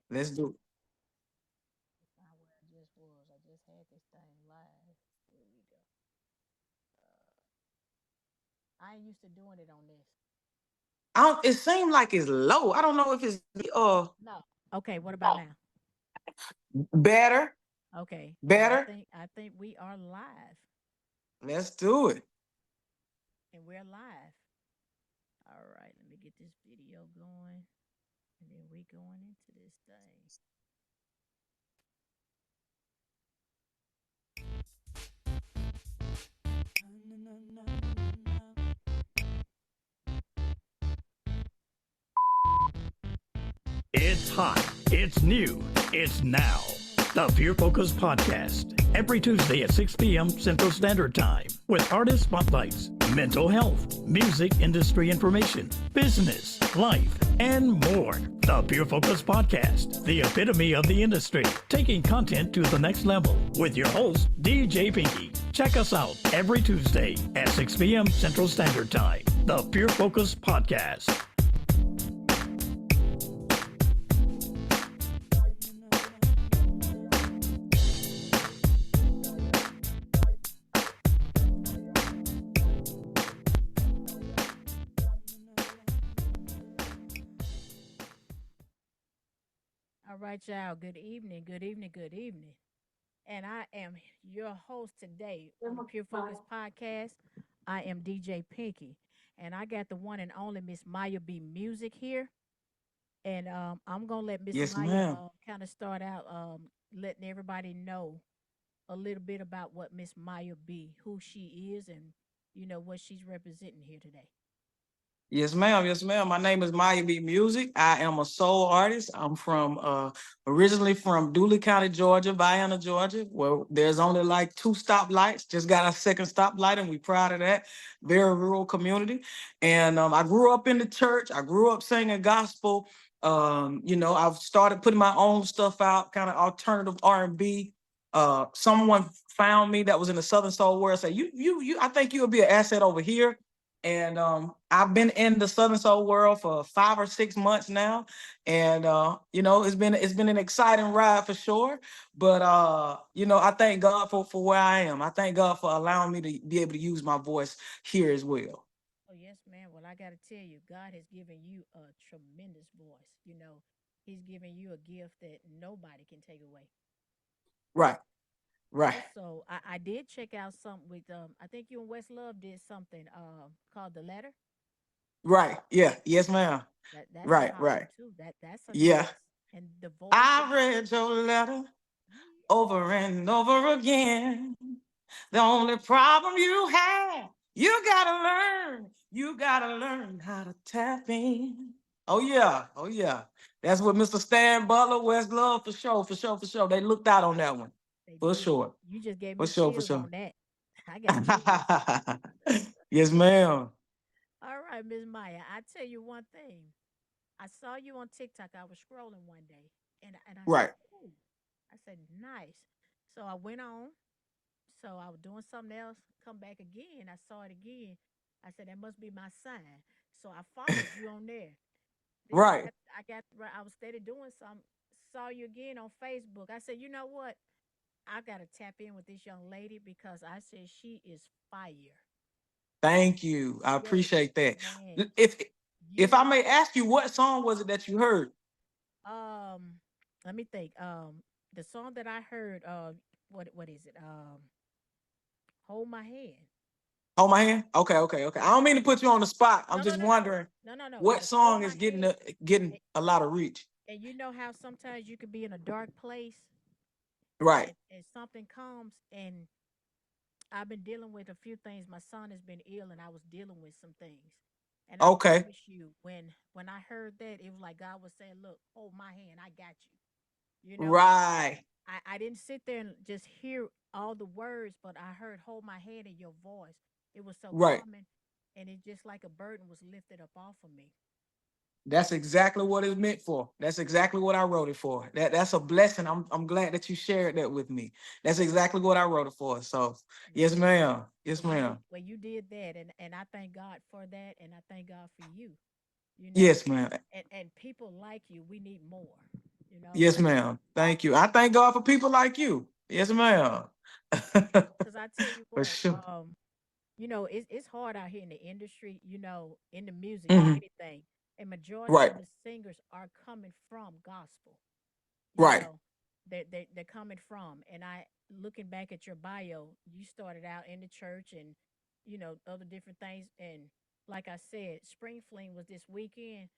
Let's do it. Not where I just was. I just had this thing live. Here we go. I ain't used to doing it on this. It seemed like it's low. I don't know if it's me or No. Okay, what about now? better. Okay. Better. I think we are live. Let's do it. And we're live. All right, let me get this video going. And then we going into this thing. It's hot. It's new. It's now. The Pure Focus Podcast. Every Tuesday at 6 p.m. Central Standard Time. With artist spotlights, mental health, music industry information, business, life, and more. The Pure Focus Podcast. The epitome of the industry. Taking content to the next level. With your host, DJ Pinky. Check us out every Tuesday at 6 p.m. Central Standard Time. The Pure Focus Podcast. All right, y'all. Good evening. Good evening. Good evening. And I am your host today on the Pure Focus podcast. I am DJ Pinky. And I got the one and only Miss Myia B Music here. And I'm gonna let Miss Yes, Myia ma'am. kind of start out letting everybody know a little bit about what Miss Myia B, who she is, and what she's representing here today. Yes, ma'am. Yes, ma'am. My name is Myia B Music. I am a soul artist. I'm from originally from Dooley County, Georgia, Vienna, Georgia, where there's only like two stoplights. Just got a second stoplight, and we proud of that. Very rural community. And I grew up in the church. I grew up singing gospel. I've started putting my own stuff out, kind of alternative R&B. Someone found me that was in the Southern Soul world. Say, you. I think you'll be an asset over here, and I've been in the Southern Soul world for 5 or 6 months now, and it's been an exciting ride for sure. But I thank God for where I am. I thank God for allowing me to be able to use my voice here as well. Oh, yes, man. Well, I got to tell you, God has given you a tremendous voice. He's given you a gift that nobody can take away. Right, right, Also, I did check out something with I think you and West Love did something called The Letter. right. Yeah, yes, ma'am. That's Right, powerful right. too. That's a Yeah. nice, and the voice that I read your letter yeah. over and over again. The only problem you have, you gotta learn how to tap in. Oh yeah, oh yeah. That's what Mr. Stan Butler, West Love, for sure, for sure, for sure. They looked out on that one. They For did. sure. You just gave For me sure, for chills sure. on that. I got chills. Yes, ma'am. All right, Miss Maya. I tell you one thing. I saw you on TikTok. I was scrolling one day, and I said, Right, "Oh," I said, "Nice." So I went on. So I was doing something else. Come back again. I saw it again. I said, "That must be my sign." So I followed you on there. Then right, I was steady doing some. Saw you again on Facebook. I said, "You know what? I gotta tap in with this young lady because I said she is fire." thank you. I Yes, appreciate that. man. If You I may ask you, what song was it that you heard? um, let me think. The song that I heard. What is it? Hold my hand. Hold my hand. Okay, okay, okay. I don't mean to put you on the spot. I'm No, no, just no, no, wondering no, no, no. what It's hold song my is getting hand. getting And, a lot of reach. and you know how sometimes you can be in a dark place Right. and something comes and I've been dealing with a few things. My son has been ill and I was dealing with some things. And I Okay. promise you, when I heard that, it was like God was saying, "Look, hold my hand. I got you." You know, Right. I didn't sit there and just hear all the words, but I heard "hold my hand" in your voice. It was so Right. calming, and it just like a burden was lifted up off of me. That's exactly what it's meant for. That's exactly what I wrote it for. That's a blessing. I'm glad that you shared that with me. That's exactly what I wrote it for. So yes, Yeah. ma'am. Yes, ma'am. Well, you did that, and I thank God for that, and I thank God for you. You know, Yes, ma'am. and people like you, we need more. you know, Yes, ma'am. Thank you. I thank God for people like you. Yes, ma'am. because I tell you For what, sure. it's hard out here in the industry, in the music and Hmm. anything. And majority Right. of the singers are coming from gospel. you Right. know they're coming from. And I, looking back at your bio, you started out in the church and other different things. And like I said, Spring Fling was this weekend.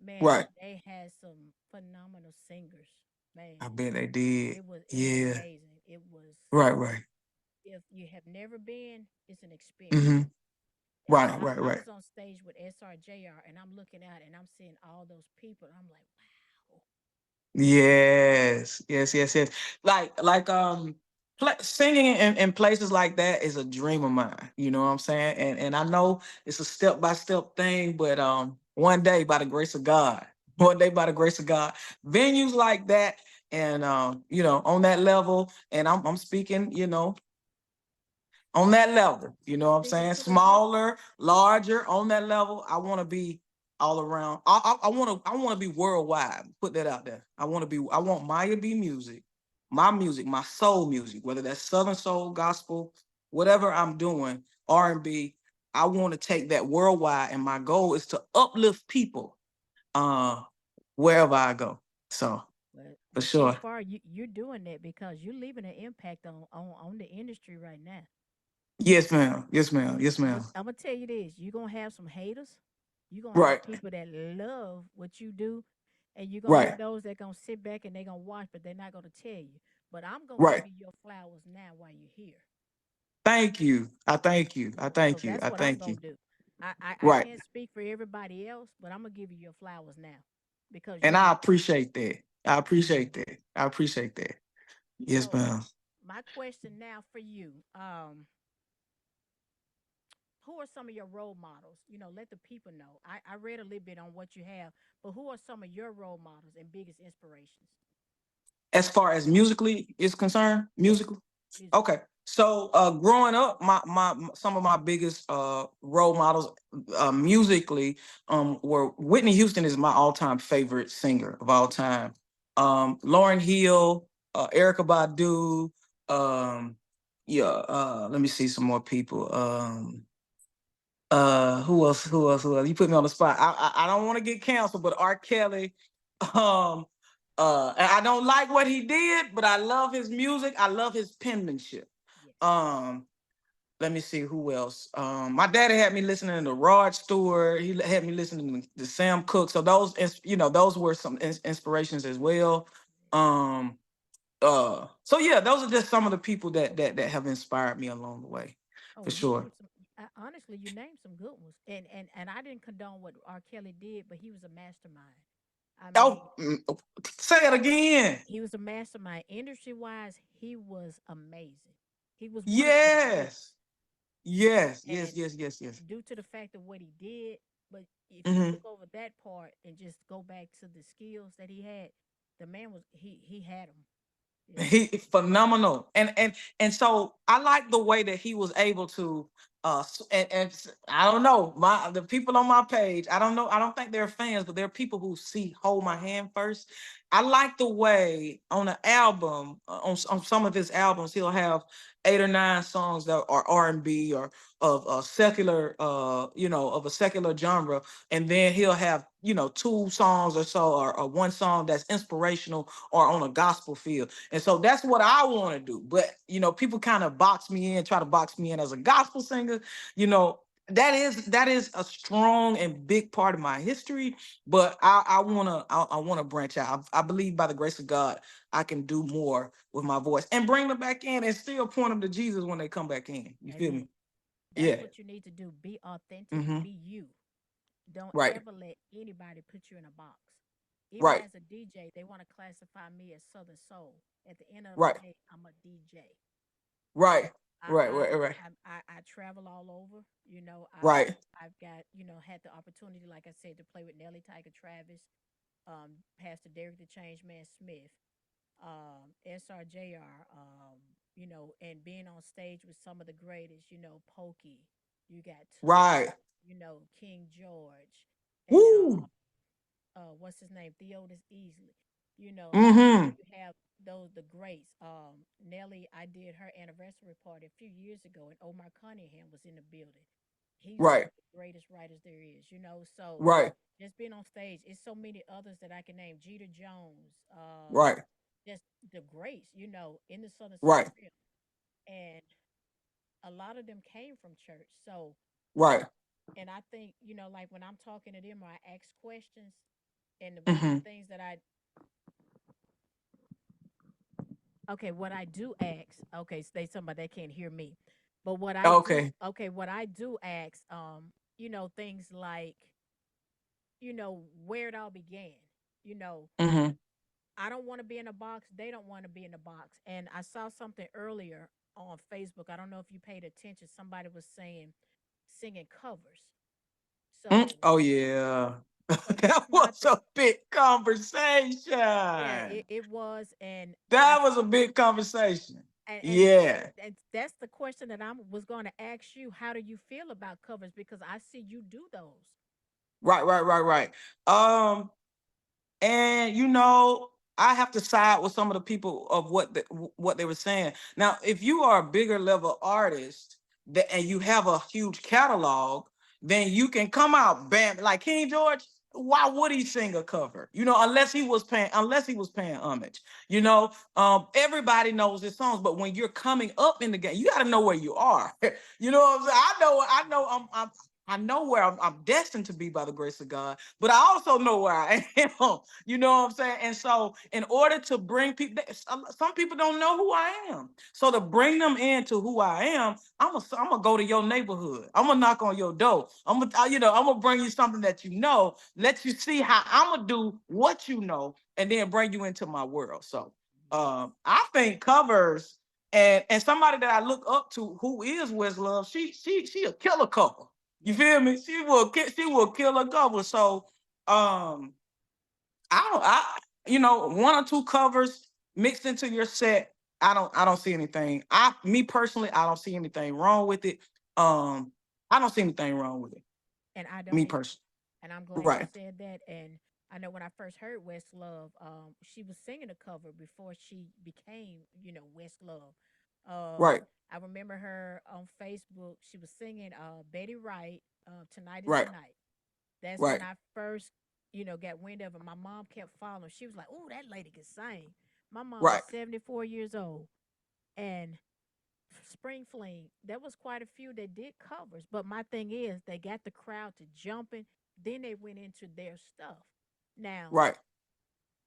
Man, Right. they had some phenomenal singers. Man, I bet they did. it was Yeah. amazing. It was, Right. Right. if you have never been, it's an experience. Hmm. And Right. Right. I Right. was on stage with SRJR, and I'm looking out and I'm seeing all those people. I'm like, wow. Yes, yes, yes, yes. Singing in places like that is a dream of mine. You know what I'm saying? And I know it's a step by step thing, but one day by the grace of God, one day by the grace of God, venues like that, and on that level, and I'm speaking, on that level. You know what I'm Speaking saying? to the gift. Smaller, larger, on that level. I want to be all around. I want to be worldwide. Put that out there. I want Myia B music, my soul music, whether that's Southern soul, gospel, whatever I'm doing, R&B. I want to take that worldwide, and my goal is to uplift people uh wherever I go. So for But so sure. far, you're doing that because you're leaving an impact on the industry right now. Yes, ma'am. Yes, ma'am. Yes, I'm gonna ma'am. I'm gonna tell you this: you're gonna have some haters, you're gonna have Right. people that love what you do, and you're gonna have Right. those that gonna sit back and they're gonna watch, but they're not gonna tell you. But I'm gonna give Right. you your flowers now while you're here. Thank you. I thank you. I So thank you. that's I what I'm thank gonna you. do. I Right. can't speak for everybody else, but I'm gonna give you your flowers now because And you I deserve it. appreciate that. I appreciate that. I appreciate that. Yes, So ma'am. my question now for you, who are some of your role models? Let the people know. I read a little bit on what you have, but who are some of your role models and biggest inspirations? As far as musically is concerned, Yes, musically. musically. Okay. So growing up, my some of my biggest role models musically were Whitney Houston is my all-time favorite singer of all time. Lauryn Hill, Erica Badu, yeah, let me see some more people. Who else? You put me on the spot. I don't want to get canceled, but R. Kelly. Um, and I don't like what he did, but I love his music. I love his penmanship. Yes. Um, let me see who else. My daddy had me listening to Rod Stewart. He had me listening to Sam Cooke. So those were some inspirations as well. Um, so yeah, those are just some of the people that have inspired me along the way, Oh, for you sure. named some. Honestly, you named some good ones, and I didn't condone what R. Kelly did, but he was a mastermind. I mean, Oh, say it again. he was a mastermind. Industry wise, he was amazing. He was one of the greats. Yes. Yes, yes, And yes, yes, yes. due to the fact of what he did, but if you Hmm. look over that part and just go back to the skills that he had, the man was he had them. You know. He phenomenal, and so I like the way that he was able to I don't know, the people on my page, I don't know, I don't think they're fans, but they're people who see Hold My Hand First. I like the way on an album, on some of his albums, he'll have 8 or 9 songs that are R&B or of a secular of a secular genre, and then he'll have 2 songs or so, or 1 song that's inspirational or on a gospel feel. And so that's what I want to do. But people kind of try to box me in as a gospel singer. You know, that is a strong and big part of my history. But I wanna branch out. I believe by the grace of God, I can do more with my voice and bring them back in and still point them to Jesus when they come back in. You feel Amen. me? That's Yeah. what you need to do. Be authentic. Hmm. Be you. Don't Right. ever let anybody put you in a box. Even Right. as a DJ, they want to classify me as Southern Soul. At the end of the Right. day, I'm a DJ. Right. I Right. I Right. Right. I travel all over. Right. I've got had the opportunity, like I said, to play with Nelly, Tiger, Travis, Pastor Derek the Changeman Smith, SRJR, and being on stage with some of the greatest. Pokey. You got Tupac. Right. King George, and Woo. what's his name, Theodis Easley. And then Mm-hmm. you have those the greats. Nelly, I did her anniversary party a few years ago, and Omar Cunningham was in the building. He's one Right. of the greatest writers there is. So Right. just being on stage, it's so many others that I can name. Jeter Jones, Right. just the greats, in the Southern Right. Soul. And a lot of them came from church. So, Right. and I think, like when I'm talking to them or I ask questions, and one of the Mm-hmm. things that okay, what I do ask, okay, say somebody that can't hear me, but Okay. what I do ask, things like, where it all began. You know, Mm-hmm. I don't want to be in a box. They don't want to be in a box. And I saw something earlier on Facebook. I don't know if you paid attention. Somebody was saying singing covers. So, Oh yeah. so That that's my was thing. a big conversation. Yeah, That it was, and was a big conversation. and and Yeah. and that's the question that I was going to ask you. How do you feel about covers? Because I see you do those. Right, right, right, right. And I have to side with some of the people of what they were saying. Now, if you are a bigger level artist and you have a huge catalog, then you can come out bam like King George. Why would he sing a cover? Unless he was paying homage. Everybody knows his songs, but when you're coming up in the game, you got to know where you are. You know what I'm saying? I know where I'm destined to be by the grace of God, but I also know where I am. You know what I'm saying? And so, in order to bring people, some people don't know who I am. So to bring them into who I am, I'm gonna go to your neighborhood. I'm gonna knock on your door. I'm gonna bring you something that let you see how I'm gonna do what and then bring you into my world. So, I think covers and somebody that I look up to who is Westlove, she a killer couple. You Yes. feel me? She will kill a couple. So, um, one or two covers mixed into your set. I don't see anything. Me personally, I don't see anything wrong with it. Um, I don't see anything wrong with it. And I Me don't either. personally. And I'm glad you Right. said that. And I know when I first heard West Love, she was singing a cover before she became, West Love. Right. I remember her on Facebook. She was singing Betty Wright, Tonight is the Right. Night. That's when Right. I first, got wind of it. My mom kept following. She was like, "Oh, that lady can sing." My mom is Right. 74 years old, and Spring Fling, there was quite a few that did covers. But my thing is, they got the crowd to jumping. Then they went into their stuff. Now, Right.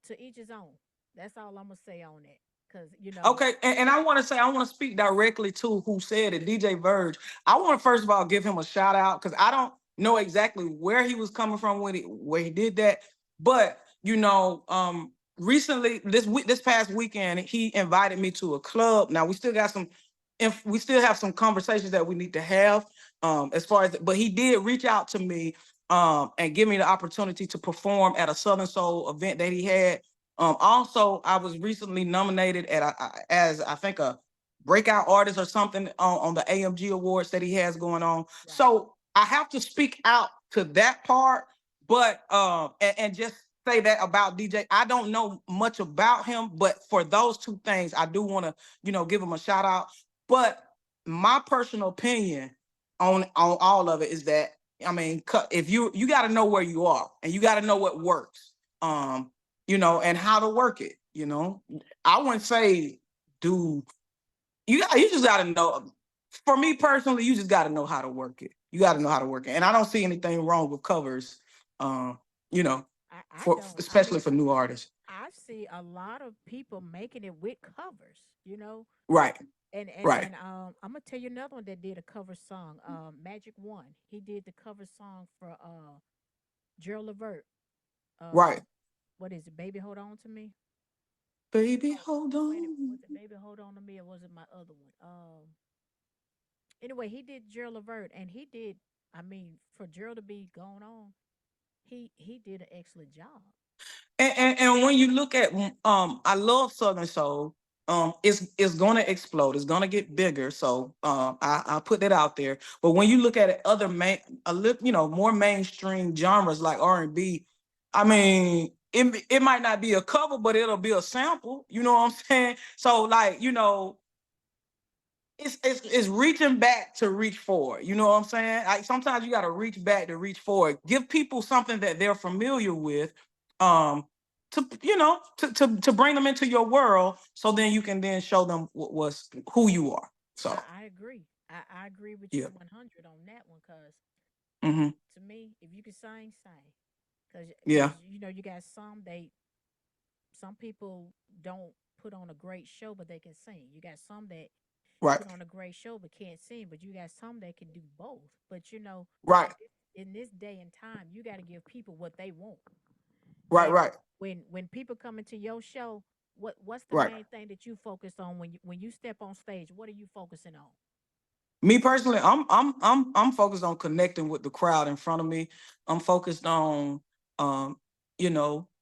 to each his own. That's all I'm gonna say on that. Cause Okay, and I want to speak directly to who said it, DJ Verge. I want to first of all give him a shout out because I don't know exactly where he was coming from when where he did that, but recently this past weekend he invited me to a club. Now we still got some, if we still have some conversations that we need to have, as far as, but he did reach out to me and give me the opportunity to perform at a Southern Soul event that he had. Also, I was recently nominated as I think a breakout artist or something on the AMG awards that he has going on. right, So I have to speak out to that part, but and just say that about DJ. I don't know much about him, but for those two things, I do want to give him a shout out. But my personal opinion on all of it is that, I mean, if you got to know where you are and you got to know what works. And how to work it. I wouldn't say do you just gotta know. For me personally, you just gotta know how to work it. You gotta know how to work it. And I don't see anything wrong with covers, you know, I for don't. I especially mean, for new artists. I see a lot of people making it with covers. Right, right, And I'm gonna tell you another one that did a cover song. Magic One. He did the cover song for Gerald Levert. right. Um, what is it? Baby, hold on to me. Baby, Oh, hold wait, on. was it Baby Hold On to Me or was it my other one? Anyway, he did Gerald Levert, and he did. I mean, for Gerald to be going on, he did an excellent job. And when you look at, I love Southern Soul. It's gonna explode. It's gonna get bigger. So I put that out there. But when you look at other more mainstream genres like R&B, I mean, it might not be a cover, but it'll be a sample. You know what I'm saying? So like, it's reaching back to reach forward. You know what I'm saying? Like sometimes you got to reach back to reach forward. Give people something that they're familiar with, um, to bring them into your world, so then you can then show them what's who you are. So I agree. I agree with you yeah, 100 on that one because mm-hmm. to me, if you can sing, sing. Yeah, Because you got some people don't put on a great show, but they can sing. You got some that right, put on a great show but can't sing, but you got some that can do both. But right, in this day and time, you got to give people what they want. right, And right, when people come into your show, what's the right. main thing that you focus on when you step on stage? What are you focusing on? Me personally, I'm focused on connecting with the crowd in front of me. I'm focused on um,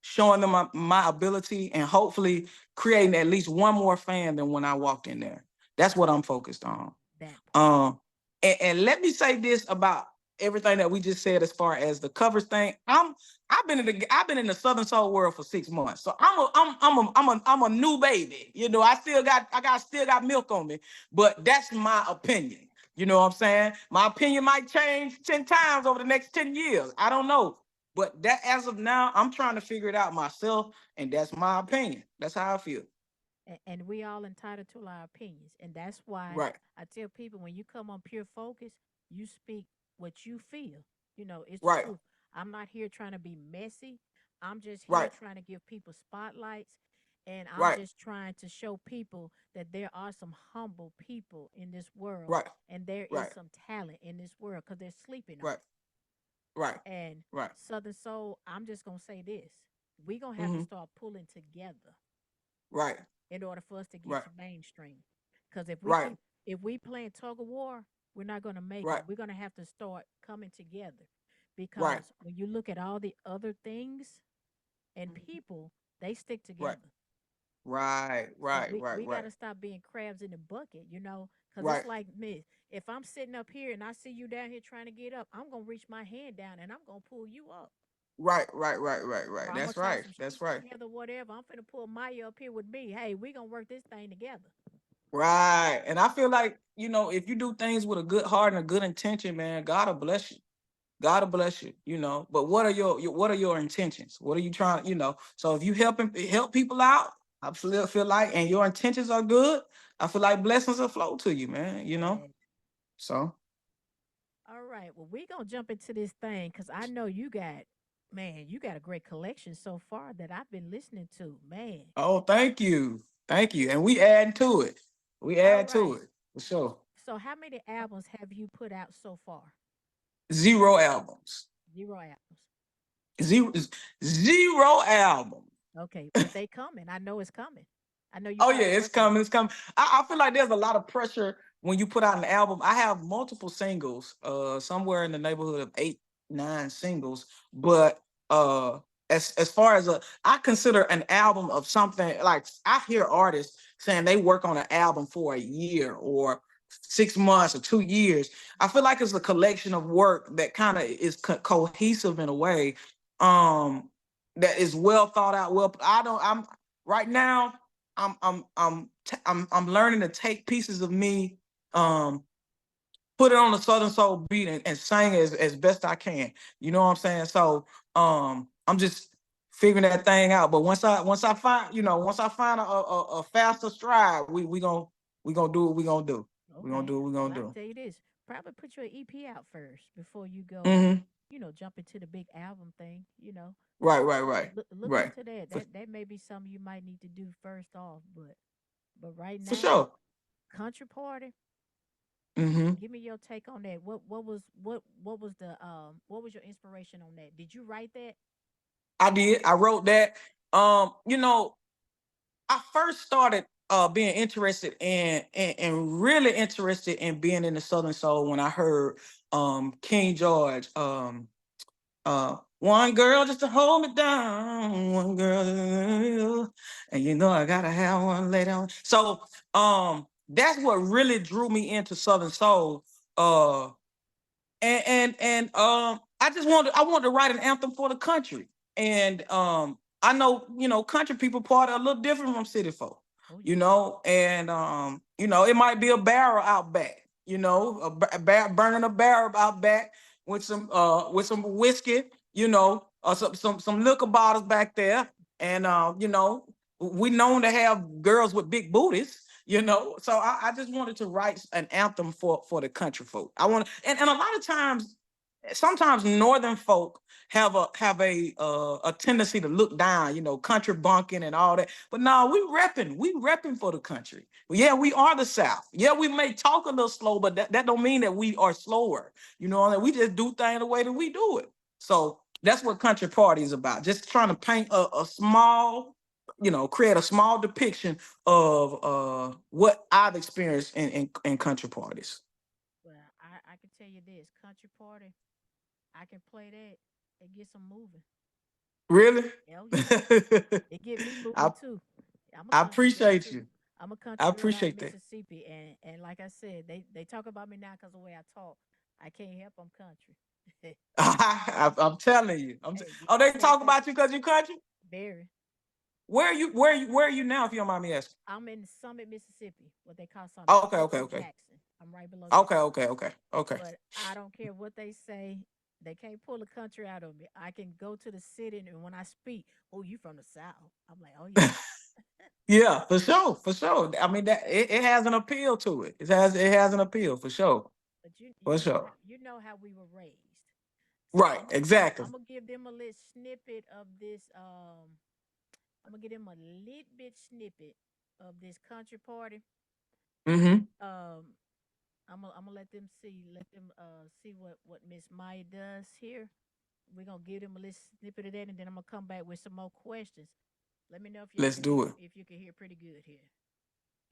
showing them my ability and hopefully creating at least one more fan than when I walked in there. That's what I'm focused on. That part. Um, and let me say this about everything that we just said as far as the covers thing. I've been in the Southern Soul world for 6 months, so I'm a new baby. Still got milk on me, but that's my opinion. You know what I'm saying? My opinion might change 10 times over the next 10 years. I don't know. But that as of now, I'm trying to figure it out myself, and that's my opinion. That's how I feel. And we all entitled to our opinions, and that's why Right, I tell people when you come on Pure Focus, you speak what you feel. It's the right, truth. I'm not here trying to be messy. I'm just here right, trying to give people spotlights, and I'm right, just trying to show people that there are some humble people in this world, right, and there is right, some talent in this world because they're sleeping on right, right, it. And right. Southern Soul, I'm just gonna say this: we're gonna have to Mm-hmm. start pulling together Right, in order for us to get right, to mainstream. Because right, if we playing tug of war, we're not going to make it. right, We're going to have to start coming together. right, Because when you look at all the other things and people, they stick right, together. right, So right, right, we got right, to stop being crabs in the bucket, because it's right, like me. If I'm sitting up here and I see you down here trying to get up, I'm going to reach my hand down and I'm going to pull you up. right, right, right, right, Or right. I'm going That's to tie right. some That's sheets right. together, whatever. I'm going to pull Myia up here with me. Hey, we going to work this thing together. Right. And I feel like, if you do things with a good heart and a good intention, man, God will bless you. God will bless you, But what are what are your intentions? What are you trying, So if you help people out, I feel like, and your intentions are good, I feel like blessings will flow to you, man. Yeah. So All right. Well, we gonna jump into this thing because I know you got a great collection so far that I've been listening to, man. oh, thank you. Thank you. And we add to it. We All add to right. it for sure. So, how many albums have you put out so far? Zero albums. Zero albums. Zero zero album. Okay, but they coming. I know it's coming. I know you Oh yeah, probably it's working on coming. It's coming. I feel like there's a lot of pressure when you put out an album. I have multiple singles, somewhere in the neighborhood of 8, 9 singles. But as far as I consider an album of something like I hear artists saying they work on an album for a year or 6 months or 2 years. I feel like it's a collection of work that kind of is cohesive in a way, um, that is well thought out. Well, I'm right now. I'm learning to take pieces of me, um, put it on a Southern Soul beat and sing as best I can. You know what I'm saying? So I'm just figuring that thing out. But once I find a faster stride, we gonna do what we gonna do. We gonna Okay. do what we Well, gonna I do. tell you this: probably put your EP out first before you go. Mm-hmm. Jump into the big album thing. Right, right, right, Look right. into that. For, That may be something you might need to do first off. But right for now, sure. Country Party. Mm-hmm. Give me your take on that. What was your inspiration on that? Did you write that? I did. I wrote that. You know, I first started being interested and really interested in being in the Southern Soul when I heard King George, one girl just to hold me down, one girl, and I gotta have one later on. So that's what really drew me into Southern Soul. Uh and I wanted to write an anthem for the country. And I know, country people party a little different from city folk, Oh yeah. and it might be a barrel out back, burning a barrel out back with some whiskey, or some liquor bottles back there, and we known to have girls with big booties. So I just wanted to write an anthem for the country folk. I want, and a lot of times, sometimes northern folk have a tendency to look down, country bunking and all that. But no, we repping for the country. Yeah, we are the South. Yeah, we may talk a little slow, but that don't mean that we are slower. We just do things the way that we do it. So that's what country party is about. Just trying to paint a small, create a small depiction of what I've experienced in country parties. Well, I can tell you this country party. I can play that and get some moving. Really? Hell yeah. It get me I moving too. I'm a I country girl appreciate too. you. I'm a I country girl out of appreciate that. Mississippi, and like I said, they talk about me now because the way I talk. I can't help I'm country. I'm telling you. Hey, get Oh, my they talk country about you because you country? berry. Where are you now, if you don't mind me asking? I'm in Summit, Mississippi, what they call Summit. Oh, I'm okay, right okay, below okay. Jackson. I'm right below Okay, Jackson. okay, okay, okay. But I don't care what they say. They can't pull the country out of me. I can go to the city, and when I speak, oh, you from the South? I'm like, oh yeah. Yeah, for sure, for sure. I mean that it has an appeal to it. It has an appeal for sure. But you For you know sure. how you know how we were raised. So Right, exactly. I'm gonna give them a little snippet of this. I'm gonna give them a little bit snippet of this country party. Mm-hmm. Um, I'm gonna let them see what Miss Maya does here. We're gonna give them a little snippet of that, and then I'm gonna come back with some more questions. Let me know if y'all Let's can do hear it. if you can hear pretty good here.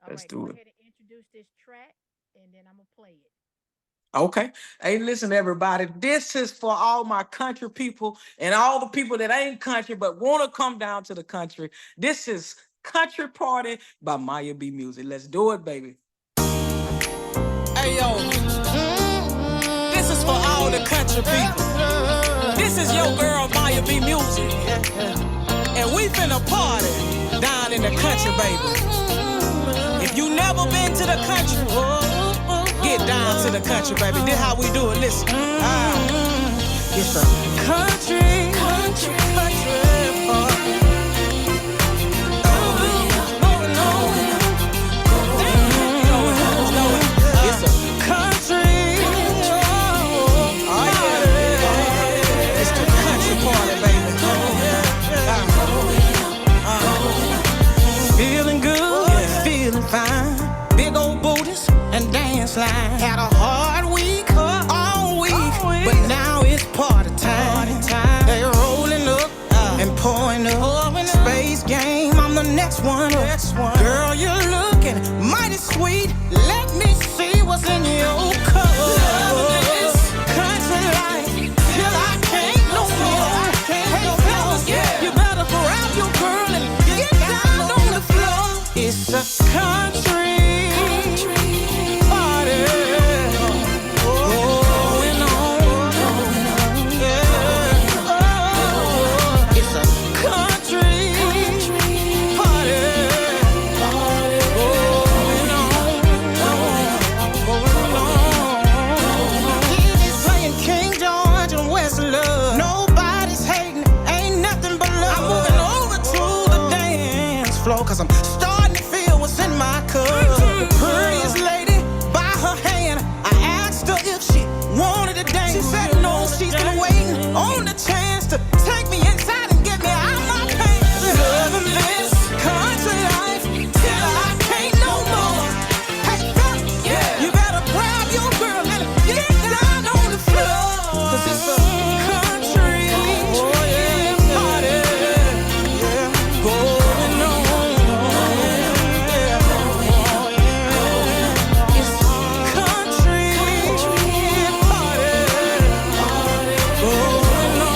All Let's right, go do it. ahead and introduce this track, and then I'm gonna play it. Okay. Hey, listen, everybody. This is for all my country people and all the people that ain't country but want to come down to the country. This is Country Party by Maya B Music. Let's do it, baby. Hey, yo. This is for all the country people. This is your girl, Myia B Music. And we finna party down in the country, baby. If you never been to the country, get down to the country, baby. This how we do it. Listen. It's a country party. It's a country. Oh, yeah. It's the country party, baby. Feeling good, feeling fine. Big old booties and dance line. Had a hard week, all week, but now it's party time. They rolling up and pouring up. Space game, I'm the next one up. Girl, you're looking mighty sweet. Let me see what's in your cup. This country life till I can't no more. Hey fellas, you better grab your girl and get down on the floor. It's a country party going on. Yeah. Oh, it's a country party going on. TV's playing King George and West Love. Nobody's hating, ain't nothing but love. I'm moving over to the dance floor, cause I'm starting to feel what's in my cup. The prettiest lady by her hand, I asked her if she wanted to dance. She said no, she's been waiting on the chance to take me inside and get me out my pants. Loving this country life till I can't no more. Hey, fellas, you better grab your girl and get down on the floor. Cause it's a country party going on. It's a country party going on.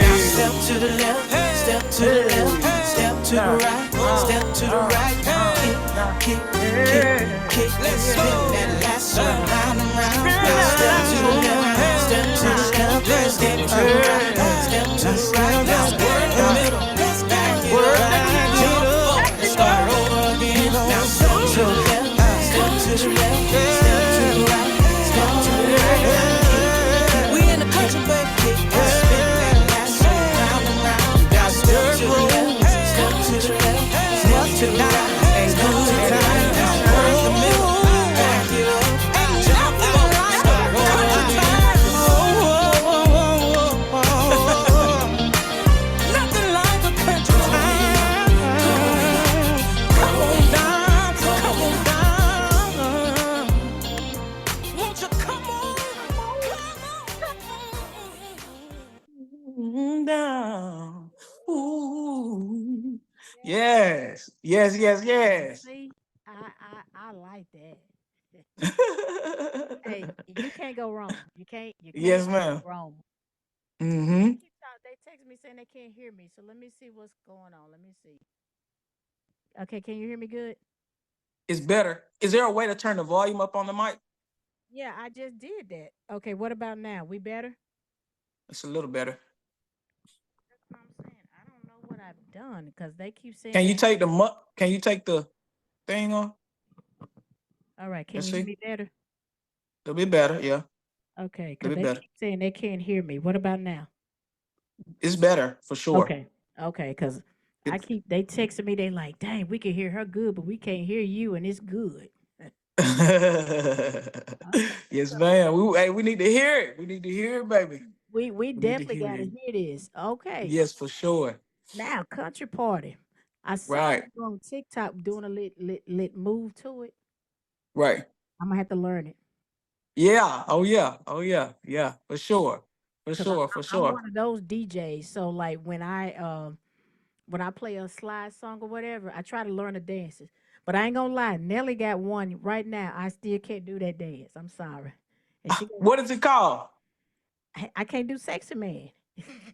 Now step to the left, step to the left, step to the right, step to the right. Kick, let's spin that last one round and round. Now step to the left, step to the left, step to right. Now work the middle. Back it up. Jump forward. Start over again. Now step to the left. Step to the left. Step to the right. Step to the right. We in the country, baby. Spin that ass round and round. Now step to the left. Step to the left. Step to the right. And go to the right. Now work the middle. Back it up. Jump forward. Start over again. Nothing like a country time. Come on down, come on down. Won't you come on, come on down? Ooh. Yes, yes, yes, yes. See, I like that. Hey, you can't go wrong. You Yes, cannot ma'am. go wrong. Mm-hmm. They text me saying they can't hear me, so let me see what's going on. Let me see. Okay, can you hear me good? It's better. Is there a way to turn the volume up on the mic? Yeah, I just did that. Okay, what about now? We better? It's a little better. That's what I'm saying. I don't know what I've done because they keep saying Can you that. take Can you take the thing on? All right, can Let's you hear see. me better? It'll be better. Yeah, Okay, it'll because be they better. keep saying they can't hear me. What about now? It's better for sure. Okay, okay, because I It- keep they texting me. They like, dang, we can hear her good, but we can't hear you, and it's good. Okay, yes, so man. We need to hear it. We need to hear it, baby. we We need to definitely hear got to it. hear this. Okay, Yes, for sure. now country party. I saw Right, you on TikTok doing a lit move to it. right. I'm gonna have to learn it Yeah. Oh yeah. Oh yeah. Yeah. For sure. For because sure. For I'm sure. one of those DJs. So like when I play a slide song or whatever, I try to learn the dances. But I ain't gonna lie, Nelly got one right now. I still can't do that dance. I'm sorry, and What is it called? I can't do sexy man.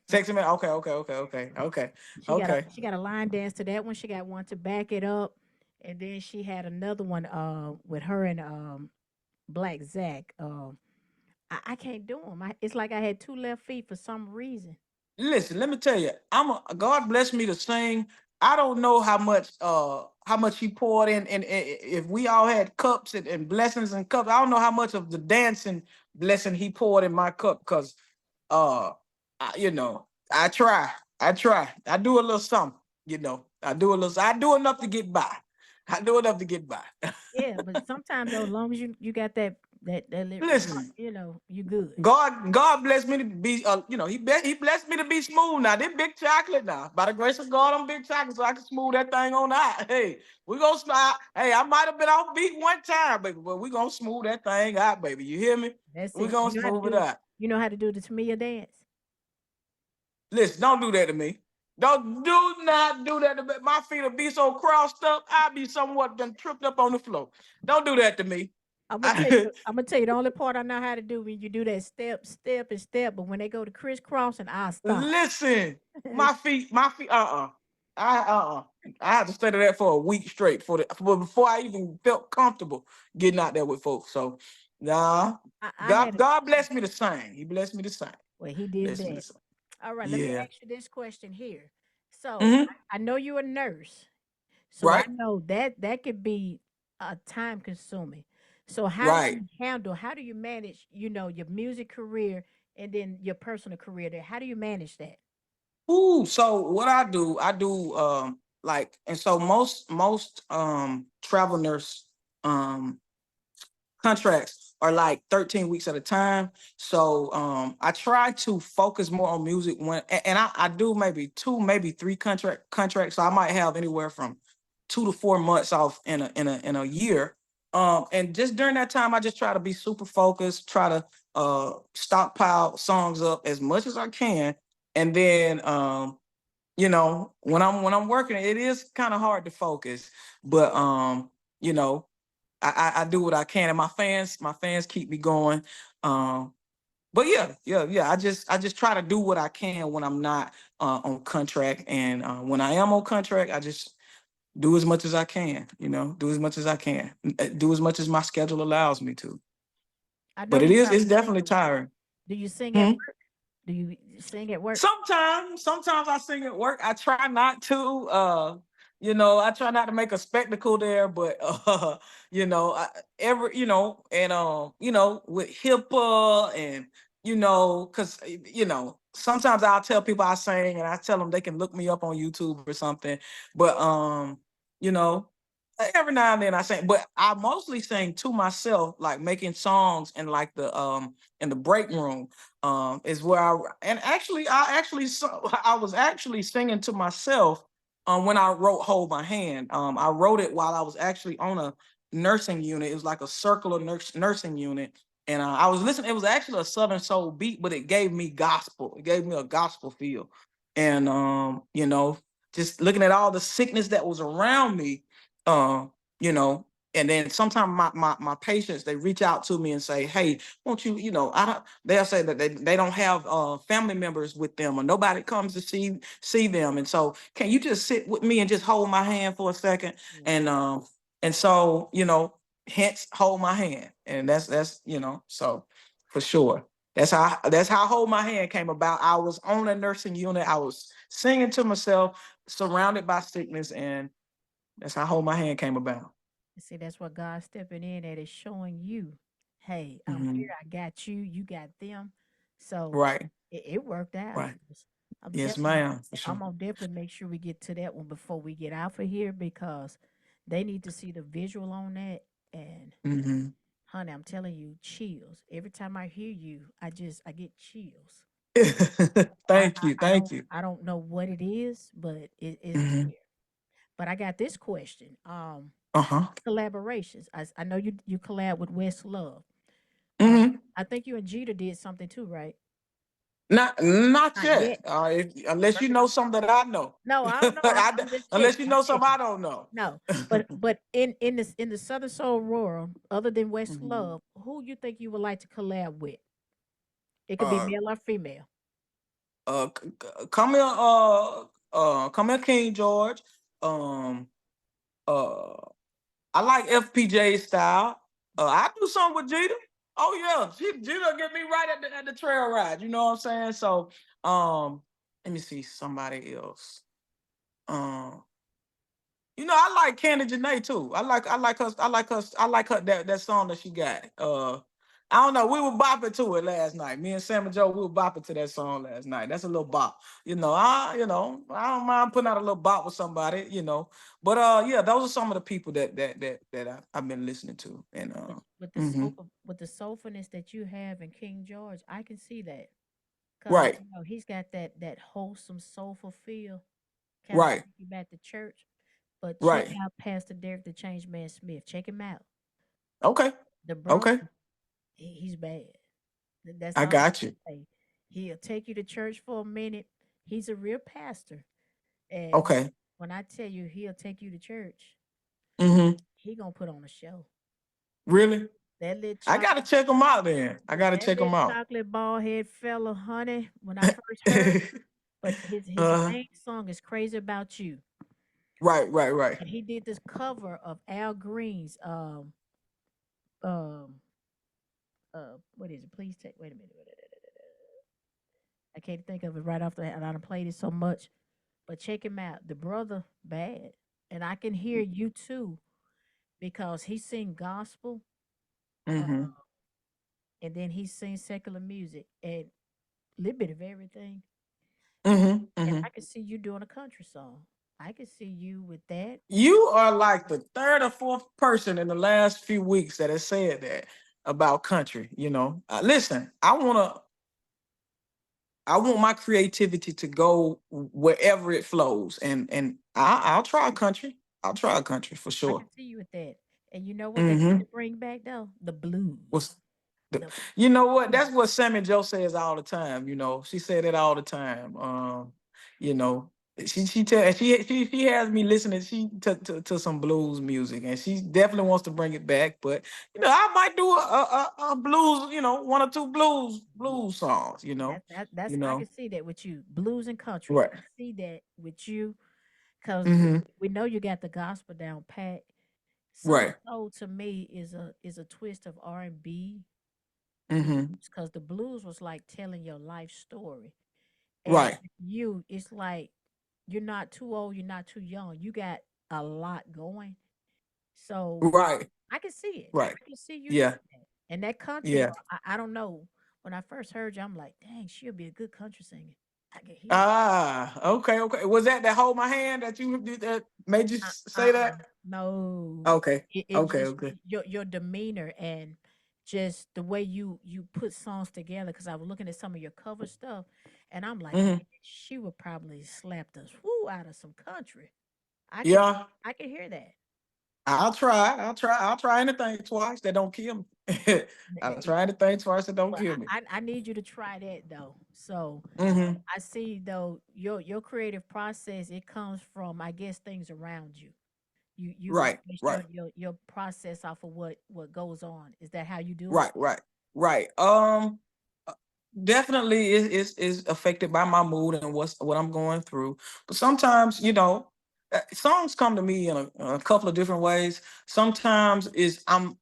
Sexy man. Okay. Okay. Okay. Okay. Okay. Okay. She got a line dance to that one. She got one to back it up, and then she had another one with her and Black Zach. I can't do them. It's like I had two left feet for some reason. Listen, let me tell you, God bless me to sing. I don't know how much he poured in, and if we all had cups and blessings and cups, I don't know how much of the dancing blessing he poured in my cup, because uh I try. I do a little something, I do enough to get by. I do enough to get by. Yeah, but sometimes though, as long as you got Listen, you know, you good. God bless me to be, he blessed me to be smooth now. This big chocolate now. By the grace of God, I'm big chocolate, so I can smooth that thing on out. Hey, we gonna start. Hey, I might have been off beat one time, baby, but we gonna smooth that thing out, baby. You hear me? That's We it. gonna smooth it out. You know how to do the Tamia dance. Listen, don't do that to me. Don't do not do that to me. My feet will be so crossed up, I'll be somewhat done tripped up on the floor. Don't do that to me. I'm gonna tell you the only part I know how to do when you do that step and step, but when they go to crisscrossing, I stop. Listen, my feet, I I had to study that for a week straight before I even felt comfortable getting out there with folks. So nah, I had a God blessed me to sing. He blessed me to sing. well, he did Blessed me to that. sing. All right, let me Yeah. ask you this question here. So Mm-hmm. I know you're a nurse, so I Right. know that could be time consuming. So Right. how do you manage, your music career and then your personal career there? How do you manage that? Ooh, so what I do like, and so most travel nurse um contracts are like 13 weeks at a time. So I try to focus more on music and I do maybe two, maybe three contracts. So I might have anywhere from 2 to 4 months off in a year. And just during that time, I just try to be super focused, try to stockpile songs up as much as I can. And then when I'm working, it is kind of hard to focus. But you know, I do what I can, and my fans keep me going. Um, but yeah. I just try to do what I can when I'm not on contract, and when I am on contract, I just do as much as I can. Do as much as I can, do as much as my schedule allows me to. I know But you it's probably sing definitely a lot. tiring. Do you sing at Hmm? work? Do you sing at work? Sometimes I sing at work. I try not to. I try not to make a spectacle there, but you know, I, every and with HIPAA and because sometimes I'll tell people I sing and I tell them they can look me up on YouTube or something. But you know, every now and then I sing, but I mostly sing to myself, like making songs in like the in the break room is where I was actually singing to myself when I wrote Hold My Hand. I wrote it while I was actually on a nursing unit. It was like a circular nursing unit. And I was listening. It was actually a Southern soul beat, but it gave me gospel. It gave me a gospel feel. And just looking at all the sickness that was around me, uh, you know, and then sometimes my patients, they reach out to me and say, "Hey, won't you, I don't," they'll say that they don't have family members with them or nobody comes to see them. And so can you just sit with me and just hold my hand for a second? Yeah. And so, hence hold my hand. And that's so for sure. That's how Hold My Hand came about. I was on a nursing unit. I was singing to myself, surrounded by sickness, and that's how Hold My Hand came about. See, that's what God's stepping in at is showing you, hey, I'm here, Mhm. I got you, you got them. So Right, it worked out. right. 'Cause I'm Yes, telling you, ma'am, for I'm sure. gonna definitely make sure we get to that one before we get out of here because they need to see the visual on that. And Hmm. honey, I'm telling you, chills. Every time I hear you, I get chills. Thank you, thank you. I don't know what it is, but it's Hmm. there. But I got this question. Uh-huh. Collaborations. I know you collab with West Love. Uh, Hmm. I think you and Jeter did something too, right? Not Not yet. yet. Unless you know something that I know. No, I don't know. I'm just Unless checking. you I'm know something checking. I don't know. No, but in the Southern Soul world, other than West Mhm. Love, who you think you would like to collab with? It could be uh, male or female. Come here, come here, King George. Um, uh, I like FPJ style. I do something with Jeter. Oh yeah, Jeter get me right at the trail ride. You know what I'm saying? So, let me see somebody else. Um, I like Candy Janae too. I like her that song that she got. I don't know. We were bopping to it last night. Me and Sam and Joe, we were bopping to that song last night. That's a little bop. I don't mind putting out a little bop with somebody. But yeah, those are some of the people that I've been listening to. And mhm. With the soulfulness that you have in King George, I can see that because Right, he's got that wholesome soulful feel, kind of right, take you back to church. But check right. out Pastor Derek the Change Man Smith. Check him out. Okay, The brother, okay. he's bad. That's I all I got can you. say. He'll take you to church for a minute. He's a real pastor. And Okay. when I tell you he'll take you to church, Mm-hmm. he gonna put on a show. Really? That little I gotta chocolate, check them out then. I gotta that check little them out. chocolate bald head fella, honey, when I first heard him, but his uh, main song is Crazy About You. right, right, right. And he did this cover of Al Green's um what is it? Please take wait a minute. I can't think of it right off the head. I done played it so much. But check him out. The brother bad. And I can hear you too because he sing gospel, uh, Mm-hmm. and then he sings secular music and a little bit of everything. Mm-hmm. And Mm-hmm. I can see you doing a country song. I can see you with that. You are like the third or fourth person in the last few weeks that has said that about country. Listen, I want my creativity to go wherever it flows, and I'll try country. I'll try country for I sure. can see you with that. And you know what they need Mm-hmm. to bring back though? The blues. What's the, The you know what? blues. That's what Sammy Joe says all the time. She said it all the time. You know, she has me listening. To some blues music, and she definitely wants to bring it back. But I might do a blues. One or two Yeah. blues songs. That's You I can know, see that with you. Blues and country. right. I see that with you because Mm-hmm. we know you got the gospel down pat. Southern Right. soul to me is a twist of R&B, Mm-hmm. because the blues was like telling your life story. And Right. you, it's like you're not too old, you're not too young. You got a lot going. So Right. I can see it. Right. I can see you doing Yeah. that. And that country Yeah. girl, I don't know. When I first heard you, I'm like, dang, she'll be a good country singer. I can hear it. Ah, okay, okay. Was that hold my hand that you did that made you say Uh-uh. that? No. Okay. It's Okay, just okay. your demeanor and just the way you put songs together. Because I was looking at some of your cover stuff, and I'm like, Hmm. man, she would probably slap the whoo out of some country. I can Yeah. I can hear that. I'll try. I'll try. I'll try anything twice that don't kill me. I'll try anything twice that don't Well, kill me. I need you to try that though. So Hmm. I see though your creative process, it comes from, I guess, things around you. You Right, base right. your process off of what goes on. Is that how you do it? Right, right, right. Uh, definitely is affected by my mood and what I'm going through. But sometimes, songs come to me in a couple of different ways. Sometimes is I'm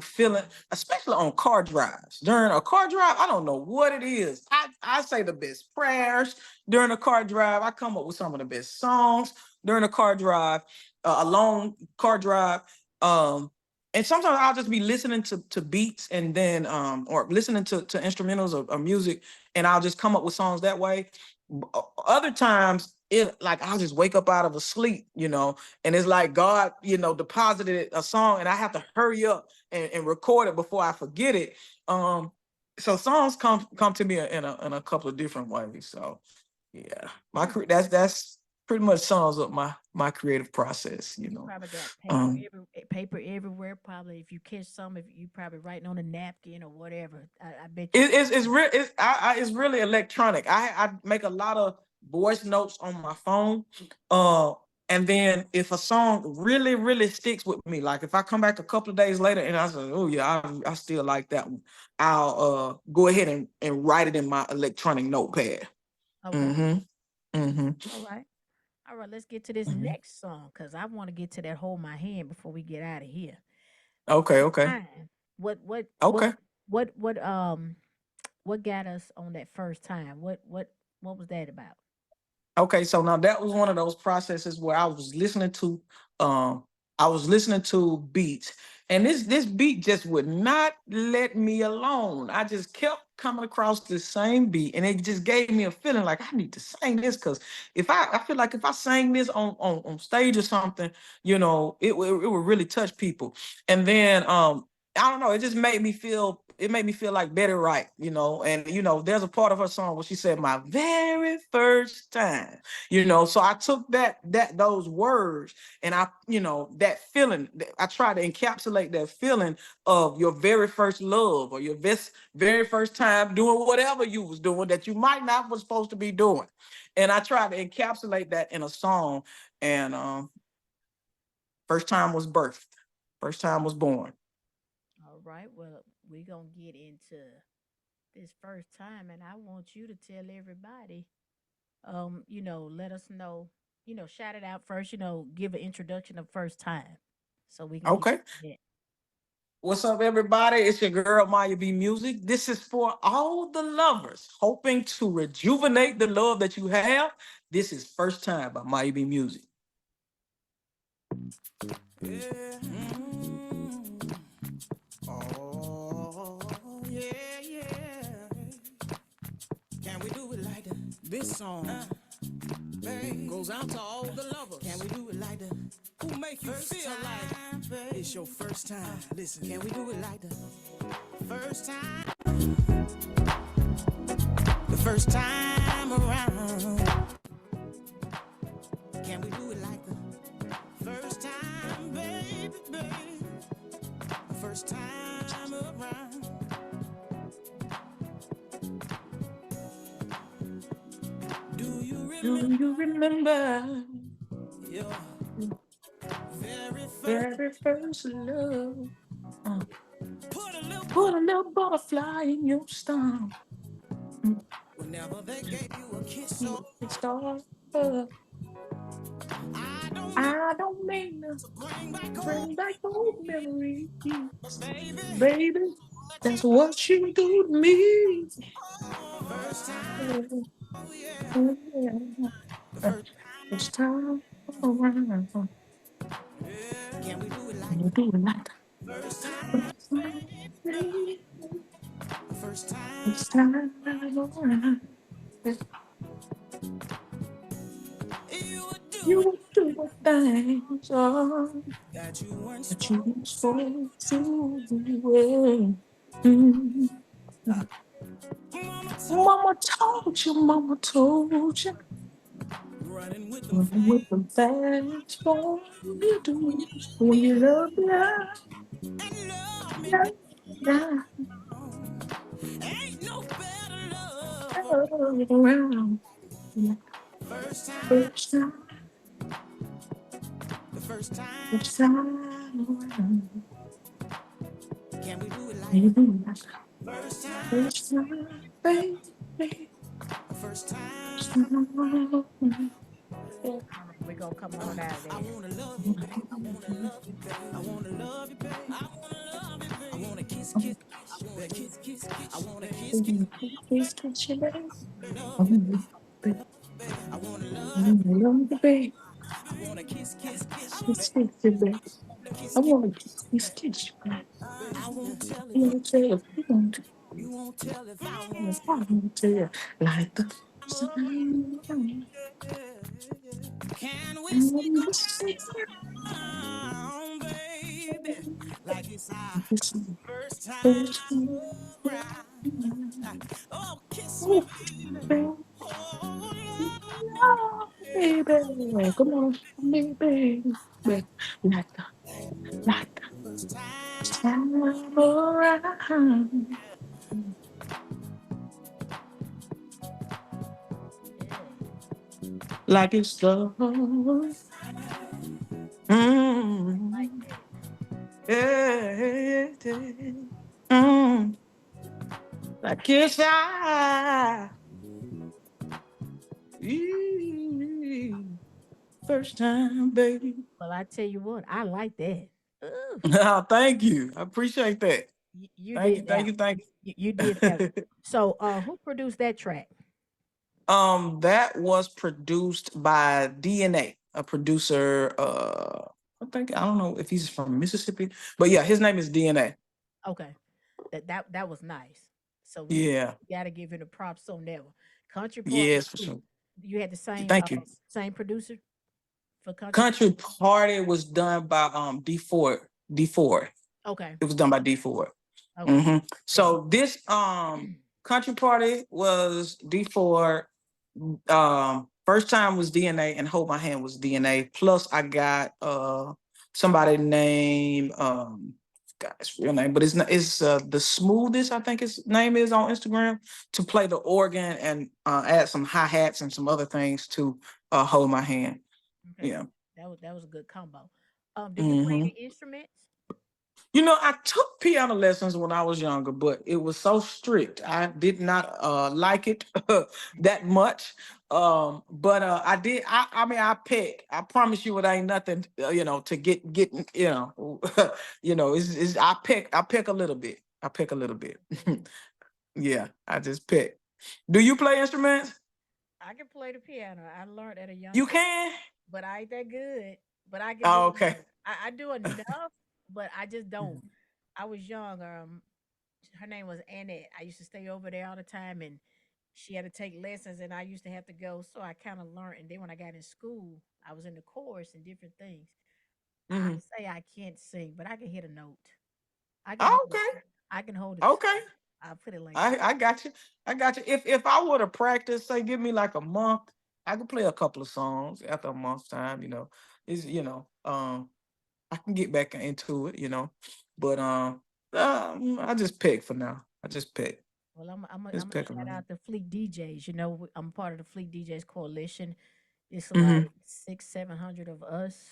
feeling, especially on car drives. During a car drive, I don't know what it is. I say the best prayers during a car drive. I come up with some of the best songs during a car drive, a long car drive. Um, and sometimes I'll just be listening to beats and then or listening to instrumentals or music, and I'll just come up with songs that way. Other times it like I'll just wake up out of a sleep, and it's like God, deposited a song and I have to hurry up and record it before I forget it. Um so songs come to me in a couple of different ways. So yeah, that's pretty much sums up my creative process, You probably got Um paper everywhere. Probably, if you catch some, if you probably writing on a napkin or whatever. I bet you It, got it's some. real. It's really electronic. I make a lot of voice notes on my phone, uh, and then if a song really sticks with me, like if I come back a couple of days later and I say, "Oh yeah, I still like that one," I'll go ahead and write it in my electronic notepad. Okay, Mm-hmm. Mm-hmm. all right, all right. Let's get to this Hmm. next song because I want to get to that "Hold My Hand" before we get out of here. Okay. First Okay. time. What what what Okay. what what what got us on that first time? What was that about? Okay, so now that was one of those processes where um I was listening to beats, and this beat just would not let me alone. I just kept coming across the same beat, and it just gave me a feeling like I need to sing this, because if I feel like if I sang this on stage or something, it would really touch people. And then I don't know, it made me feel like Betty Wright, and there's a part of her song where she said my very first time, so I took those words, and that feeling, I tried to encapsulate that feeling of your very first love, or your very first time doing whatever you was doing that you might not was supposed to be doing. And I tried to encapsulate that in a song, and first time was birthed. First time was born. All right. Well, we're gonna get into this first time, and I want you to tell everybody, let us know, shout it out first, give an introduction of first time so we can get Okay. that. What's up, everybody? It's your girl, Myia B Music. This is for all the lovers hoping to rejuvenate the love that you have. This is First Time by Myia B Music. Yeah. Oh, yeah, yeah. Can we do it like that? This song goes out to all the lovers. Can we do it like that? Who make you first feel time, like babe, it's your first time? Listen, can we do it like that? First time, the first time around. Can we do it like the first time, baby, baby? The first time around. Do you Do remember you remember your very first? very first love? Uh, Put a little Put butter a little butterfly in your stomach. Mm, whenever they gave you a kiss. So you can start. uh, I don't mean I don't mean to to bring back old bring back old memories, memories, baby. baby. That's what you do to me. First time, oh yeah, the Uh, first It's time. time around. Yeah. Can we do it like You the do it like first time? first time, baby. The first It's time time around. you were You doing would do the things that you weren't that you supposed were supposed to do. Mm. to. Mama told Mama told you, mama told you. running with them Running with the fast boy you do. When you love me, and love me, yeah, baby. yeah. Ain't no better love. Around. First time, First time, the first time. first time around. Can we do it like the Baby, like first time? first time, baby. The first First time. time around. All right, we're gonna come on out of I there. wanna love you, baby. I wanna love you, baby. I wanna love you, baby. I wanna love you, baby. I wanna kiss, kiss, kiss you, baby. Kiss, kiss, kiss. I wanna kiss, kiss, Please catch your baby. love you, I'm baby. baby. I wanna I love you. love the baby. I wanna kiss, kiss, kiss you, Kiss, baby. kiss your baby. Kiss, I kiss. want to kiss you, baby. I won't tell You if want to tell you, you want to, you won't tell if I I won't. want to tell you, like the I'm up. sun. Yeah, yeah. Can we stick And the sun. around, baby? Like it's our It's first time first time. around. Oh, kiss me, Oh, baby. baby. Oh, love me, Oh, baby. Come on, baby. Baby. Like the, like the first time. time around. Yeah, Like it's the like mm, that. yeah, yeah. Mm, like it's mm, first time, baby. Well, I tell you what, I like that. Ooh, Oh, thank you. I appreciate that. you Thank you, did thank that. you, thank You did that. you. So, who produced that track? That was produced by DNA, a producer. I don't know if he's from Mississippi, but yeah, his name is DNA. Okay, that was nice. So Yeah, we got to give him the props on that one. Country Party yes, for too. sure. You had the Thank you. same producer for Country Country Party. Party was done by D4. D4. Okay, It was done by D4. okay, yeah. So this Country Party was D4. First time was DNA and Hold My Hand was DNA. Plus I got somebody named got his real name, but it's not it's the smoothest, I think his name is on Instagram, to play the organ and add some hi-hats and some other things to Hold My Hand. Okay, Yeah. that was a good combo. Did you play hmm any instruments? I took piano lessons when I was younger, but it was so strict. I did not like it that much. But I did. I mean, I pick. I promise you, it ain't nothing. To get. It's I pick. I pick a little bit. I pick a little bit. Okay. Yeah, I just pick. Do you play instruments? I can play the piano. I learned at a young You age, can. but I ain't that good. But I can do Oh, okay. enough. I do enough, but I just don't. I was young. Her name was Annette. I used to stay over there all the time, and she had to take lessons, and I used to have to go. So I kind of learned. And then when I got in school, I was in the chorus and different things. I hmm say I can't sing, but I can hit a note. I can hold. Okay. I can hold a Okay. tune. I'll put it like that. I got you. I got you. If I were to practice, say, give me like a month, I could play a couple of songs after a month's time. Is I can get back into it. But I just pick for now. I just pick. Well, I'm Just a pick shout them. out to Fleet DJs. I'm part of the Fleet DJs coalition. It's Mm-hmm. like 600, 700 of us,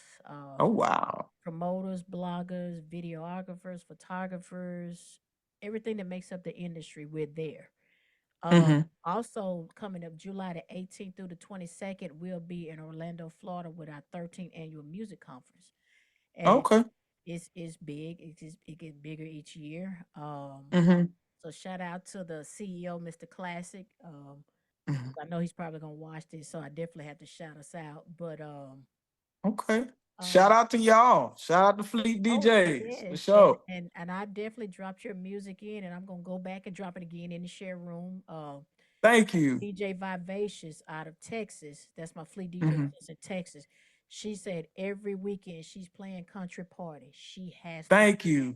Oh wow. promoters, bloggers, videographers, photographers, everything that makes up the industry. We're there. Mm-hmm. Also coming up July the 18th through the 22nd, we'll be in Orlando, Florida with our 13th annual music conference. And Okay. it's big. It gets bigger each year. Mm-hmm. So shout out to the CEO, Mr. Classic. Hmm. I know he's probably gonna watch this, so I definitely have to shout us out. But Okay. Shout um, out to y'all. Shout out to Fleet oh DJs for yes, sure. and I definitely dropped your music in, and I'm gonna go back and drop it again in the share room. Thank you. DJ Vivacious out of Texas. That's my Fleet DJ Hmm. that's in Texas. She said every weekend she's playing country party. She has to. Thank you.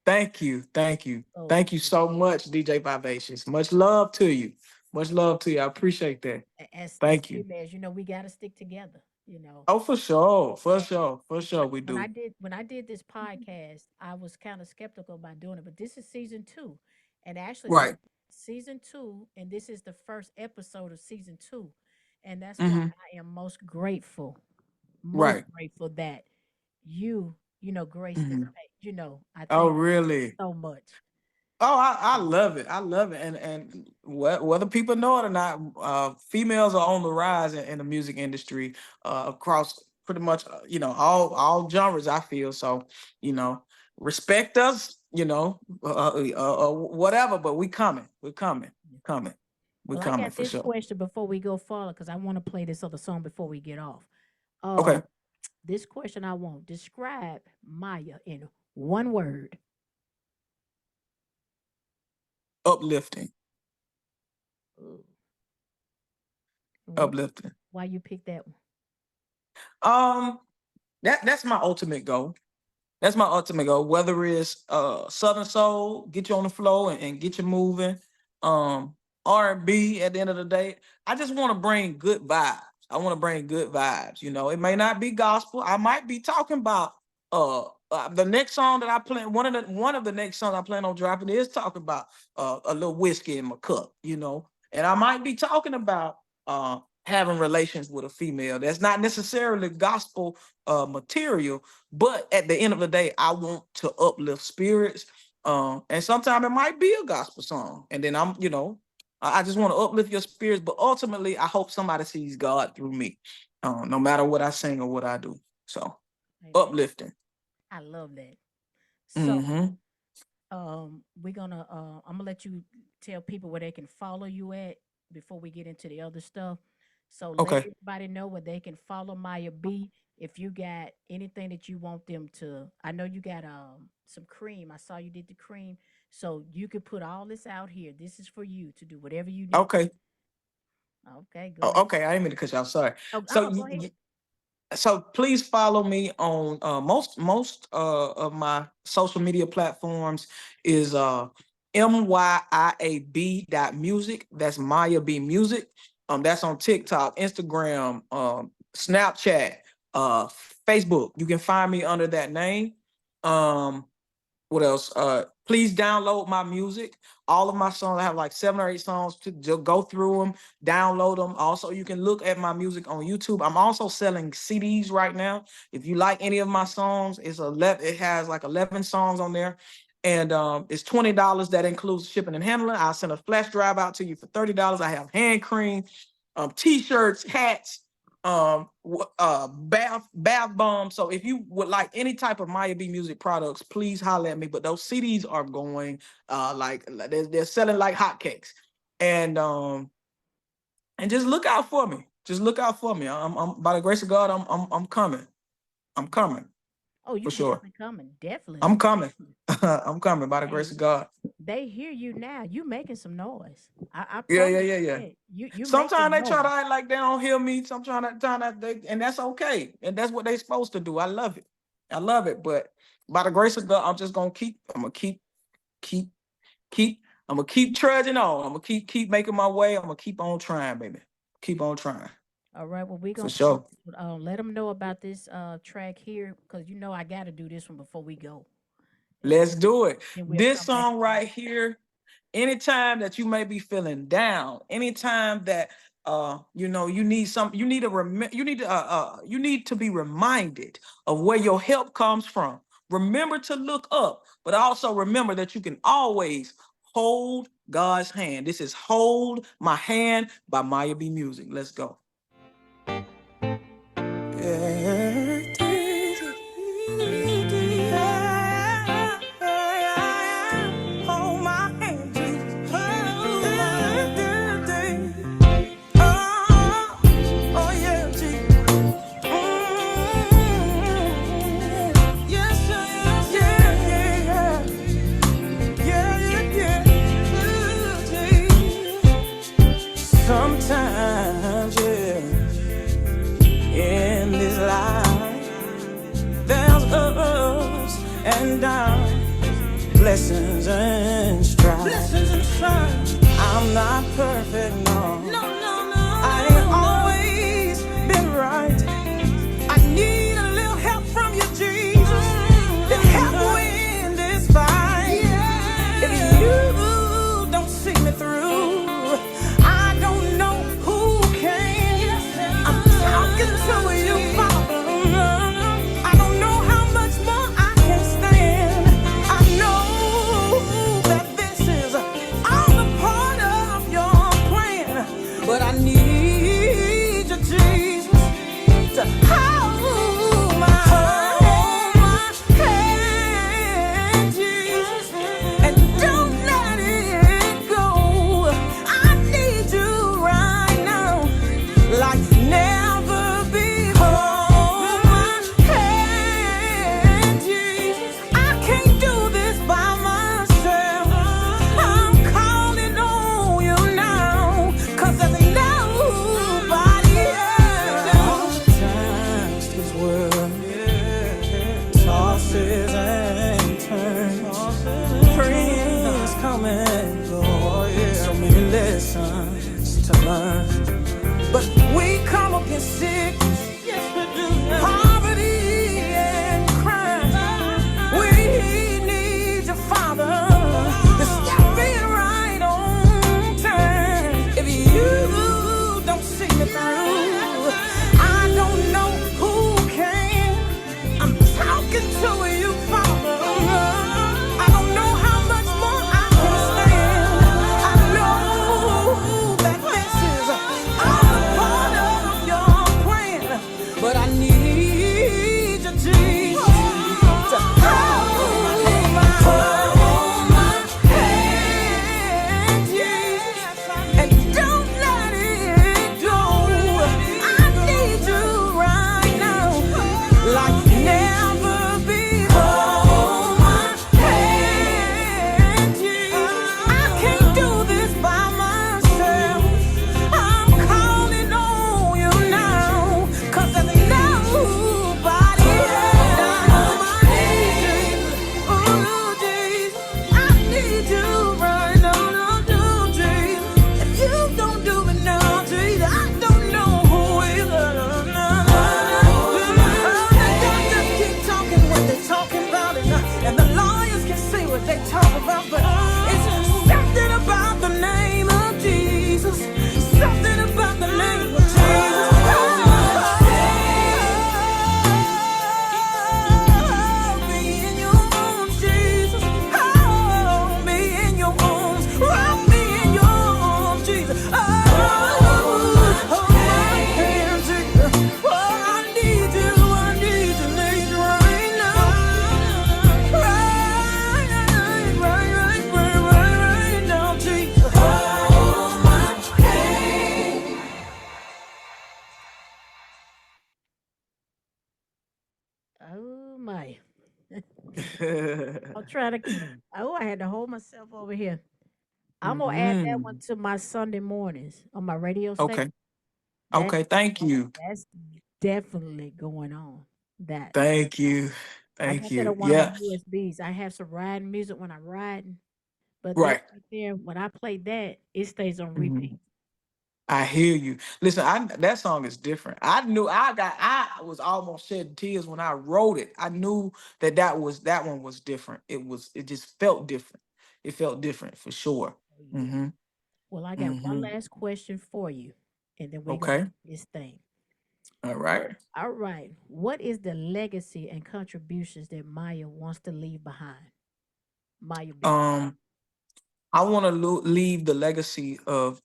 Thank you. Thank you. So Thank you so much, DJ Vivacious. Much love to you. Much love to you. I appreciate that. as Thank you. females, we got to stick together. You know, Oh, for sure. For and sure. For sure we when I do. did when I did this podcast, I was kind of skeptical about doing it, but this is season two, and actually this Right. season two, and this is the first episode of season two, and that's why Hmm. I am most Right. grateful that you graced the Hmm. space. I Oh, thank really? so much. Oh, I love it. I love it. And whether people know it or not, females are on the rise in the music industry across pretty much all genres. I feel so. You know, respect us. Whatever. But we coming. We're coming. Coming. We're Well, I coming got for this sure. question before we go forward because I want to play this other song before we get off. Um, Okay. this question I want describe Maya in one word. Uplifting. Ooh. What? Uplifting. Why you pick that one? Um, that's my ultimate goal. That's my ultimate goal. Whether it's Southern Soul, get you on the flow and get you moving. Um, R&B at the end of the day. I just want to bring good vibes. I want to bring good vibes. It may not be gospel. I might be talking about the next song that I plan. One of the next songs I plan on dropping is talking about a little whiskey in my cup. And I might be talking about having relations with a female. That's not necessarily gospel material, but at the end of the day, I want to uplift spirits. And sometimes it might be a gospel song. And then I just want to uplift your spirits. But ultimately, I hope somebody sees God through me, no matter what I sing or what I do. So Amen. uplifting. I love that. So, Mm-hmm. I'm gonna let you tell people where they can follow you at before we get into the other stuff. So let Okay. everybody know where they can follow Maya B. If you got anything that you want them to, I know you got some cream. I saw you did the cream, so you could put all this out here. This is for you to do whatever you need. Okay. Okay, go Oh, ahead. okay. I didn't mean to cut you off. Sorry. Oh, So go ahead. so please follow me on most of my social media platforms is MYIAB.music. That's Maya B Music. That's on TikTok, Instagram, Snapchat, uh Facebook. You can find me under that name. um what else? Please download my music. All of my songs, I have like 7 or 8 songs to just go through them, download them. Also, you can look at my music on YouTube. I'm also selling CDs right now. If you like any of my songs, it has like 11 songs on there. And it's $20. That includes shipping and handling. I'll send a flash drive out to you for $30. I have hand cream, t-shirts, hats, bath bombs. So if you would like any type of Maya B music products, please holler at me. But those CDs are going like they're selling like hotcakes. And just look out for me. Just look out for me. I'm by the grace of God, I'm coming. I'm coming Oh, you for sure. definitely coming. Definitely. I'm coming. I'm coming by the grace Hey, of God. they hear you now. You making some noise. I Yeah, yeah, promise yeah, you yeah. that. You Sometimes making they try to noise. act like they don't hear me. Sometimes and that's okay. And that's what they supposed to do. I love it. I love it. But by the grace of God, I'm gonna keep, keep, I'm gonna keep trudging on. I'm gonna keep making my way. I'm gonna keep on trying, baby. Keep on trying. All right. Well, we're For gonna play. sure. Let them know about this track here, because I got to do this one before we go, and Let's do it. then we'll This come back. song right here, anytime that you may be feeling down, anytime that you need you need to be reminded of where your help comes from. Remember to look up, but also remember that you can always hold God's hand. This is Hold My Hand by Maya B Music. Let's go. blessings and strife. Blessings and strife. I'm not perfect, no. No, no, no. I ain't always been right. I need a little help from you, Jesus, to help win this fight. If you don't see me through, I don't know who can. I'm talking to you, Father. I don't know how much more I can stand. I know that this is all a part of your plan, but I need you, Jesus, to hold my hand, Jesus, and don't let it go. I need you right now, like never before. Hold my hand, Jesus. I can't do this by myself. I'm calling on you now, 'cause there's nobody else. Sometimes this world tosses and turns. Friends come and go. So many lessons to learn. But we come up against sickness, poverty, and crime. We need your Father to step in right on time. If you don't see me through, I don't know who can. I'm talking to you, Father. I don't know how much more I can stand. I know that this is all a part of your plan, but I need you, Jesus, to hold my hand, Jesus, and don't let it go. I need you right now, like never before. Hold my hand, Jesus. I can't do this by myself. I'm calling on you now, 'cause there's nobody else. Oh, Jesus, I need you right now, no, Jesus. If you don't do it now, Jesus, I don't know who will. Don't just keep talking what they're talking about, and the lawyers can say what they talk about, but it's something about the name of Jesus. Something about the name of Jesus. Hold me in your arms, Jesus. Hold me in your arms. Wrap me in your arms, Jesus. Hold my hand, Jesus. Oh, I need you right now. Right now, Jesus. Hold my hand. Oh my. I'll try to. Oh, I had to hold myself over here. I'm gonna add that one Mhm. to my Sunday mornings on my radio station. Okay. That Okay. Thank you. that's definitely going on. That Thank you. I Thank got that you. on one of my Yeah. USBs. I have some riding music when I'm riding, but that Right. right there, when I play that, it stays on repeat. Mhm. I hear you. Listen, that song is different. I was almost shedding tears when I wrote it. I knew that one was different. It just felt different. It felt different for sure. Oh yeah. Mm-hmm. Well, I got one Mm-hmm. last question for you, and then we're gonna Okay. do this thing. All right. All right. What is the legacy and contributions that Maya wants to leave behind? Maya B. Um, I want to leave the legacy of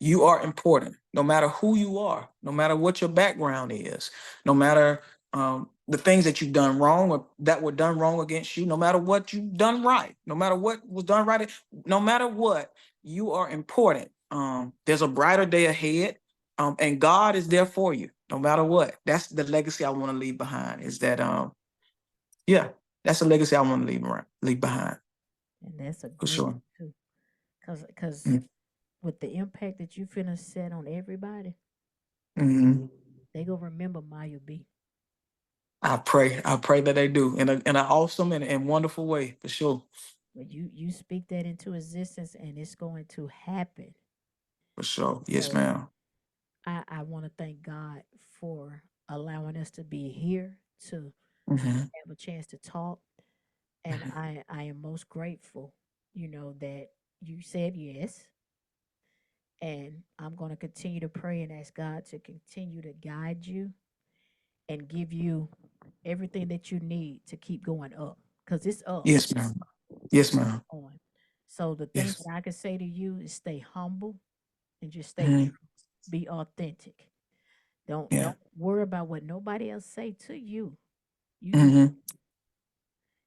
you are important, no matter who you are, no matter what your background is, no matter the things that you've done wrong or that were done wrong against you, no matter what you've done right, no matter what was done right, no matter what, you are important. There's a brighter day ahead, and God is there for you, no matter what. That's the legacy I want to leave behind. Is that yeah, that's a legacy I want to leave behind And that's a for good sure. one too. Cause with the impact that you finna set on everybody, Mm-hmm. they gonna remember Maya B. I pray that they do in an awesome and wonderful way for sure. But you speak that into existence, and it's going to happen. For sure. Yes, So ma'am. I want to thank God for allowing us to be here to Hmm. have a chance to talk. And I am most grateful, that you said yes. And I'm going to continue to pray and ask God to continue to guide you and give you everything that you need to keep going up, because it's up. Yes, ma'am. Yes, It's ma'am. on. So the thing Yes. that I can say to you is stay humble and just stay Hmm. true. Be authentic. Don't Yeah. worry about what nobody else say to you. You do. Hmm.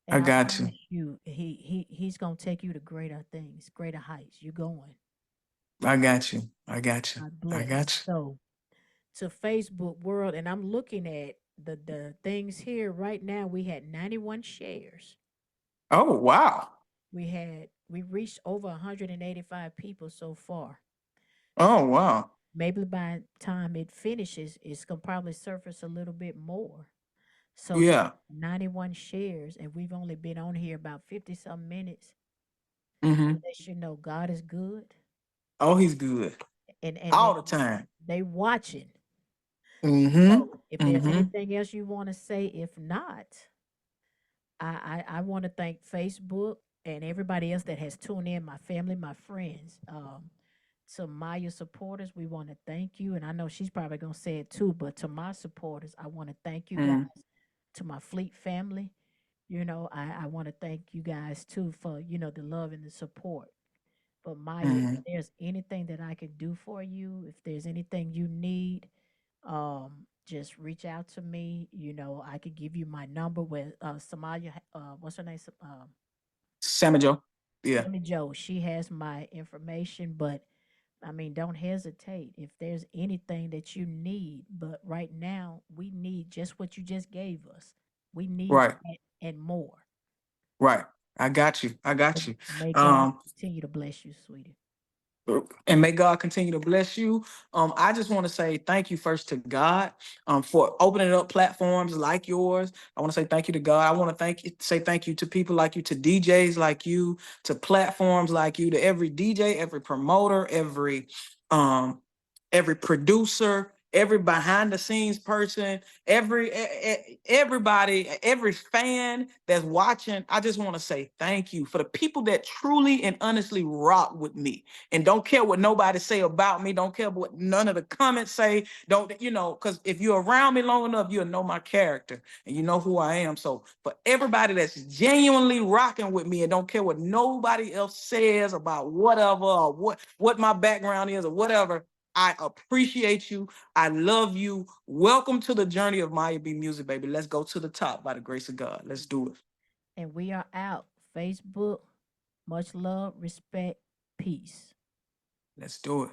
And I I got you. promise you, he's gonna take you to greater things, greater heights. You're going. I got you. I got you. God I bless. got you. So to Facebook world, and I'm looking at the things here right now. We had 91 shares. Oh, wow. We reached over 185 people so far. Oh, wow. Maybe by the time it finishes, it's gonna probably surface a little bit more. So to Yeah. 91 shares, and we've only been on here about 50 some minutes. Hmm. It lets you know God is good, Oh, he's good and all the time. they watching. Hmm. So if there's Hmm. anything else you want to say, if not, I want to thank Facebook and everybody else that has tuned in, my family, my friends. To Myia supporters, we want to thank you. And I know she's probably going to say it too, but to my supporters, I want to thank you guys. Hmm. To my Fleet family, I want to thank you guys too for, the love and the support. But Myia, if Hmm. there's anything that I can do for you, if there's anything you need, just reach out to me. I could give you my number with Somalia. What's her name? Sammy Joe. Yeah. Sammy Joe. She has my information, but I mean, don't hesitate if there's anything that you need. But right now, we need just what you just gave us. We need Right. that and more. Right. I got you. I got And you. may God Um, continue to bless you, sweetie. and may God continue to bless you. I just want to say thank you first to God for opening up platforms like yours. I want to say thank you to God. I want to say thank you to people like you, to DJs like you, to platforms like you, to every DJ, every promoter, um, every producer, every behind the scenes person, everybody, every fan that's watching. I just want to say thank you for the people that truly and honestly rock with me and don't care what nobody say about me, don't care what none of the comments say, don't, because if you're around me long enough, you'll know my character and you know who I am. So for everybody that's genuinely rocking with me and don't care what nobody else says about whatever, or what my background is or whatever, I appreciate you. I love you. Welcome to the journey of Myia B Music, baby. Let's go to the top by the grace of God. Let's do it. And we are out. Facebook, much love, respect, peace. Let's do it.